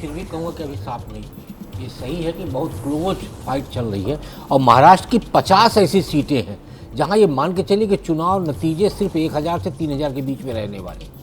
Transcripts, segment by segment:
फिर भी कहूँगा कि अभी साफ नहीं हुई। ये सही है कि बहुत क्लोज फाइट चल रही है और महाराष्ट्र की 50 ऐसी सीटें हैं जहाँ ये मान के चलिए कि चुनाव नतीजे सिर्फ 1000 से 3000 के बीच में रहने वाले।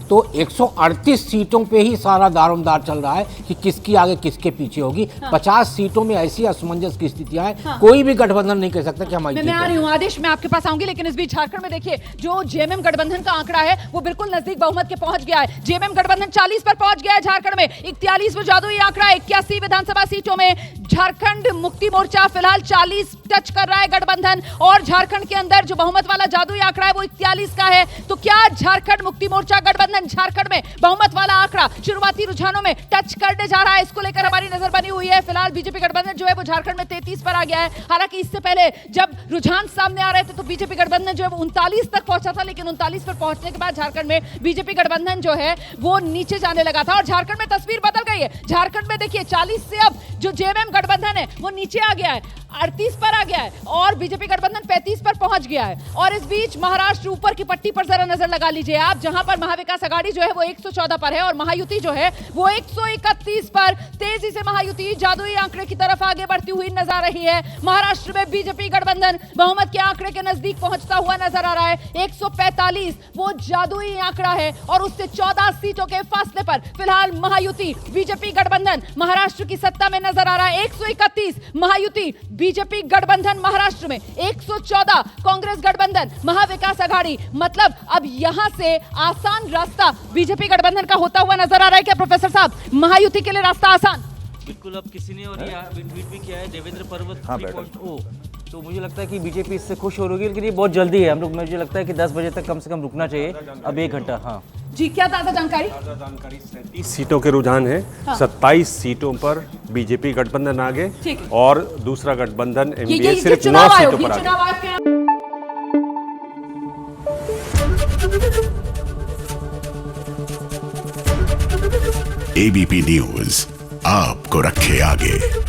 तो 138 सीटों पे ही सारा दारोमदार चल रहा है कि किसकी आगे किसके पीछे होगी। 50 सीटों में ऐसी असमंजस की स्थितियां हैं, कोई भी गठबंधन नहीं कह सकता कि हमारी मैं आ रही हूँ आदेश, मैं आपके पास आऊंगी, लेकिन इस बीच झारखंड में देखिए जो जेएमएम गठबंधन का आंकड़ा है वो बिल्कुल नजदीक बहुमत के पहुंच गया है। जेएमएम गठबंधन 40 पर पहुंच गया है झारखंड में। 41 वो जादुई आंकड़ा, 81 विधानसभा सीटों में झारखंड मुक्ति मोर्चा फिलहाल 40 टच कर रहा है गठबंधन, और झारखंड के अंदर जो बहुमत वाला जादुई आंकड़ा है वो 41 का है। तो क्या झारखंड मुक्ति मोर्चा गठबंधन झारखंड में बहुमत वाला आंकड़ा शुरुआती रुझानों में टच करने जा रहा है? इसको लेकर हमारी नजर बनी हुई है। फिलहाल बीजेपी गठबंधन जो है वो झारखंड में 33 पर आ गया है। हालांकि इससे पहले जब रुझान सामने आ रहे थे तो बीजेपी गठबंधन जो है वो 39 तक पहुंचा था, लेकिन 39 पर पहुंचने के बाद झारखंड में बीजेपी गठबंधन जो है वो नीचे जाने लगा था और झारखंड में तस्वीर बदल गई है। झारखंड में देखिए 40 से अब जो जेएमएम गठबंधन है वो नीचे आ गया है, 38 पर आ गया है और बीजेपी गठबंधन 35 पर पहुंच गया है। और इस बीच महाराष्ट्र ऊपर की पट्टी पर जरा नजर लगा लीजिए आप, जहां पर महाविकास आघाड़ी जो है वो 114 पर है और महायुति जो है वो 131 पर। तेजी से महायुति जादुई आंकड़े की तरफ आगे बढ़ती हुई नजर आ रही है। महाराष्ट्र में बीजेपी गठबंधन बहुमत के आंकड़े के नजदीक पहुंचता हुआ नजर आ रहा है। 145 वो जादुई आंकड़ा है और उससे 14 सीटों के फासले पर फिलहाल महायुति बीजेपी गठबंधन महाराष्ट्र की सत्ता में नजर आ रहा है। 131 महायुति बीजेपी गठबंधन महाराष्ट्र में, 114 कांग्रेस गठबंधन महाविकास आघाड़ी। मतलब अब यहां से आसान रास्ता बीजेपी गठबंधन का होता हुआ नजर आ रहा है क्या प्रोफेसर साहब? महायुति के लिए रास्ता आसान? बिल्कुल। अब किसी ने और ये ट्वीट भी किया है, देवेंद्र पर्वत 3.0, तो मुझे लगता है कि बीजेपी इससे खुश हो रही है, लेकिन ये बहुत जल्दी है। हम लोग, मुझे लगता है कि 10 बजे तक कम से कम रुकना चाहिए, अब 1 घंटा। हाँ जी, क्या ताजा जानकारी? 37 सीटों के रुझान है। 27 सीटों पर बीजेपी गठबंधन आगे और दूसरा गठबंधन एमडीए सिर्फ 9 सीटों पर आगे। एबीपी न्यूज आपको रखे आगे।